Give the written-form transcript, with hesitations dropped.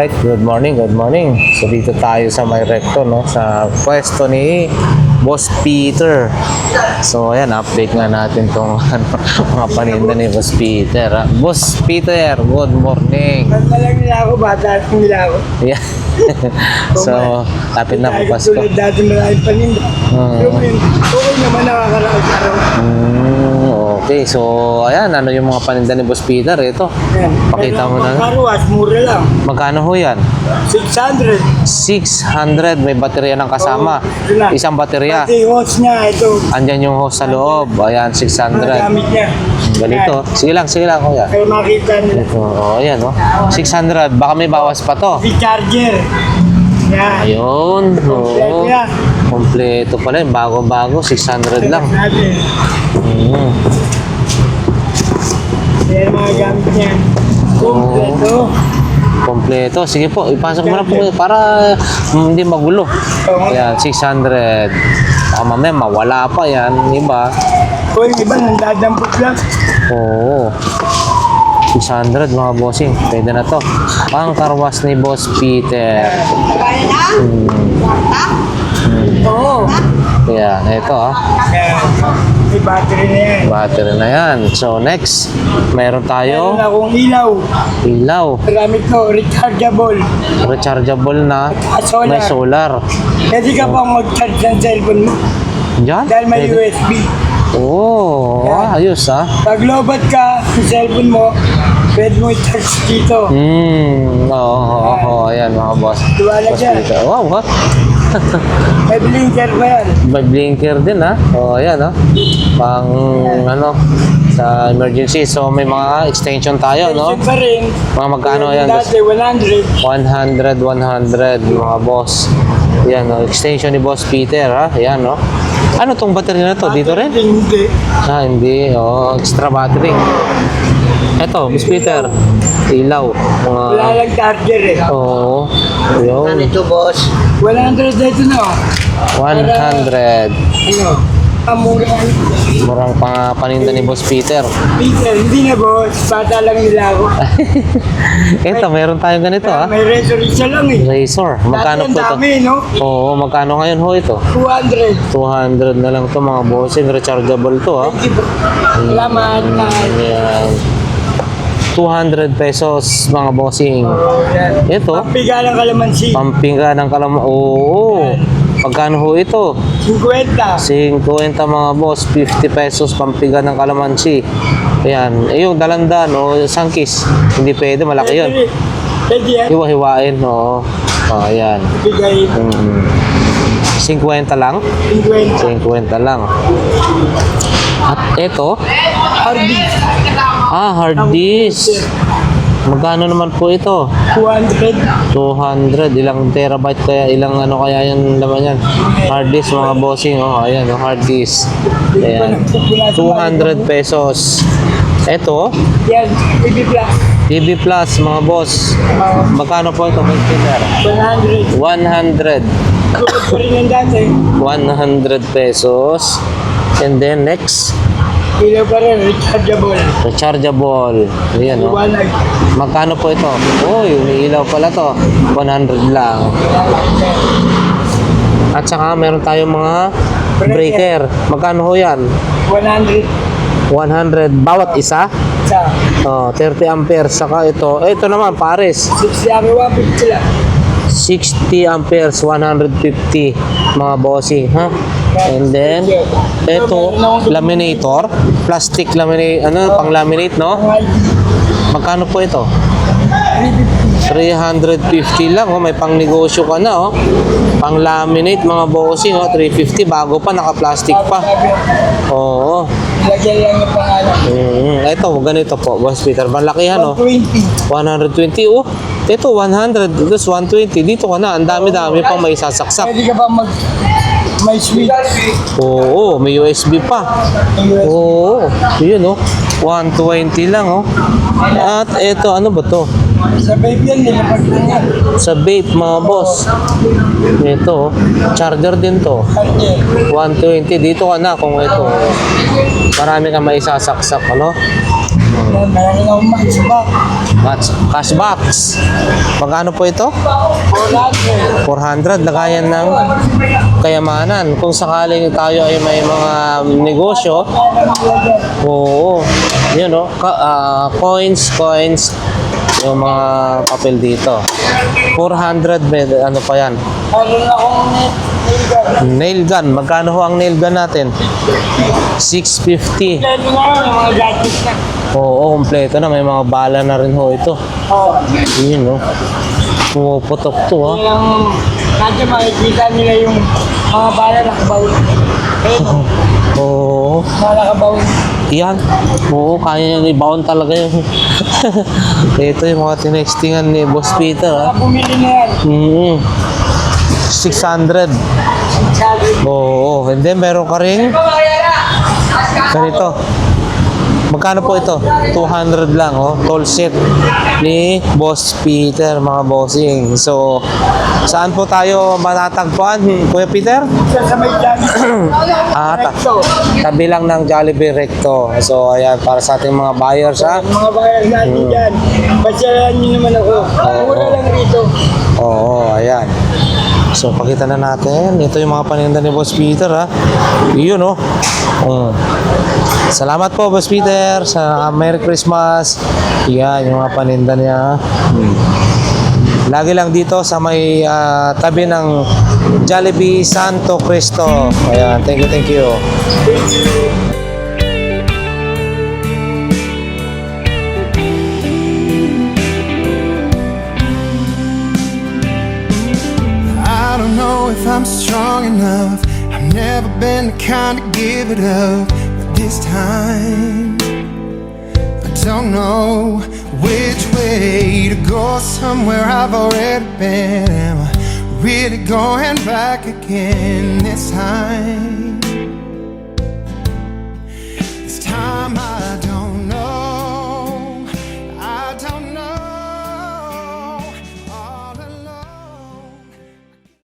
Alright, good morning, good morning. So dito tayo sa may recto, no? Sa pwesto ni Boss Peter. So ayan, update nga natin tong mga paninda ni Boss Peter. Boss Peter, good morning. Basta lang nila ako, bata lang nila ako. Yeah. So, lapit na po Pasko. Tulad dati maraming paninda. Okay naman, nakakaraos-araw. Okay, so ayan, ano yung mga paninda ni Boss Peter? Ito, pakita mo na. Pangkaruas, mura lang. Magkano ho yan? 600. 600, may baterya ng kasama. Isang baterya. Pati hose niya, ito. Andyan yung hose sa loob. Ayan, 600. Magamit niya. Ganito. Sige lang, kuya. Kaya makita nila. Ito, ayan, 600. Baka may bawas pa to. Si charger. Yan. Ayun, oo. Kompleto pala yun. Bago-bago, 600 lang. Natin. Yan mga gamit niya. Kompleto. Kompleto. Sige po, ipasok mo na po para hindi magulo. Ayan, 600. Baka mamaya mawala pa yan. Iba. O yung iba, nandadampot lang. Oo. 600 mga bossing. Pwede na to. Pangkarwas ni Boss Peter. Oo. Ayan, ito Kaya, may battery na yan. Battery na yan. So next, meron Meron tayo akong ilaw. ilaw. Gamit ko, rechargeable. Rechargeable na. Solar. May solar. Pwede ka pang mag-charge ng cellphone mo. Diyan? Dahil may Pwede. USB. Oo, ayos Pag lobat ka sa cellphone mo, pwede mo i-charge dito. Oo, ayan mga boss. Duwala Boss dyan. Peter. Wow, ha? May blinker pa yan. May blinker din, ha? Oo, ayan, ha? Pang, sa emergency. So, may mga extension tayo, no? Extension pa rin. Mga magkano yan? Dati, 100. 100, mga boss. Yan, no? Extension ni Boss Peter, ha? Yan, no? Ano tong battery na to? Dito rin? Hindi. Hindi. Oh, extra battery. Eto, Boss Peter. Ilaw. Wala lang charger eh. Oo. Yun. Ito, boss? 100 na ito na. 100. Ano? Mura. Murang paninda ni Boss Peter. Peter, hindi na boss. Bata lang nila ako. Ito, meron tayong ganito, ha? May razor isa lang eh. Razor. Magkano Dati po ang ito? dami, no? Oo, magkano ngayon ho ito? 200. 200 na lang to mga bossing. Rechargeable to, ha? Thank you. Salamat. Ayan. 200 pesos mga bossing. Ito, Pampiga ng kalamansi. pampinga ng Oo. Pagkano ho ito? 50. 50 mga boss, 50 pesos pampiga ng kalamansi. Ayan, yung dalandan o sangkis, hindi pwede, malaki yun. Pwede yan. Hiwa-hiwain, oo. Ayan. Bigay 50 lang? 50. 50 lang. At ito, Hardy. hard disk. Magkano naman po ito? 200. 200, ilang terabyte kaya, ilang ano kaya yung laman yan? Hard disk mga bossing, ayan, hard disk. Ayan, 200 pesos. Ito, Yan. TV Plus. TV Plus mga boss. Magkano po ito, Boss Peter? 100. 100. Tulad pa rin yung dati. 100 pesos. And then next, Ilaw pa rin. Rechargeable. rechargeable. Ayan, no? Iwanag. Magkano po ito? Uy, may ilaw pala to. 100 lang. At saka meron tayong mga breaker. Magkano ho yan? 100. 100 bawat isa. Sa 30 amperes. Saka ito naman pares. 60 ang 150 lang. 60 amperes, 150 mga bossing, ha? And then ito, laminator, plastic laminate, pang laminate, no? Magkano po ito? 350 lang, may pang negosyo ka na, pang laminate mga bossing, 350, bago pa, naka-plastic pa. Oo. Lagyan lang yung pangalan. Ito, ganito po, Boss Peter, malakihan, 120. 120, Ito, 100, this 120, dito ka na, ang dami-dami pang may sasaksak. Pwede ka ba May switch. Oo, may USB pa. Oo, yun oh. 120 lang oh. At ito, ano ba to? Sa baby yan, nilapag na yan. Sa vape mga boss. Ito oh. Charger din to. Charger. 120. Dito ka na kung ito. Marami kang maisasaksak, ano? Meron akong match back. Cash box. Magkano po ito? 400. 400. Lagayan ng kayamanan. Kung sakaling tayo ay may mga negosyo, oo. Yun, no? Coins. Yung mga papel dito. 400. Ano pa yan? Meron akong Nail gun. Magkano ho ang nail gun natin? 650. Meron na ako ng mga gadgets na. Oo, kompleto na. May mga bala na rin ho ito. Oo. Yun, no? Pumuputok to, ha? Yun ang nandiyan makikita nila yung mga bala nakabaon. Ayun, Oo. mga nakabaon. Yan. Oo, kaya niyang i-bound talaga yung... Ito yung mga tinextingan ni Boss Peter, ha? Mga bumili na yan. 600. Sabi. Oo. And then, meron ka rin ganito. Magkano po ito? 200 lang, oh. Tall set ni Boss Peter, mga bossing. So, saan po tayo matatagpuan, Kuya Peter? Sa may dami. Tabi lang ng Jollibee Recto. So, ayan, para sa ating mga buyers, ha? Mga bayan natin dyan. Pasyalan nyo naman ako. Mura lang rito. Oo, ayan. So, pakita na natin. Ito yung mga paninda ni Boss Peter, ha? Yun, oh. Salamat po, Boss Peter, sa Merry Christmas. Yan, yung mga paninda niya. Lagi lang dito sa may tabi ng Jollibee Santo Cristo. Ayan, thank you. I don't know if I'm strong enough. I've never been the kind to give it up, but this time I don't know which way to go. Somewhere I've already been. Am I really going back again this time? This time I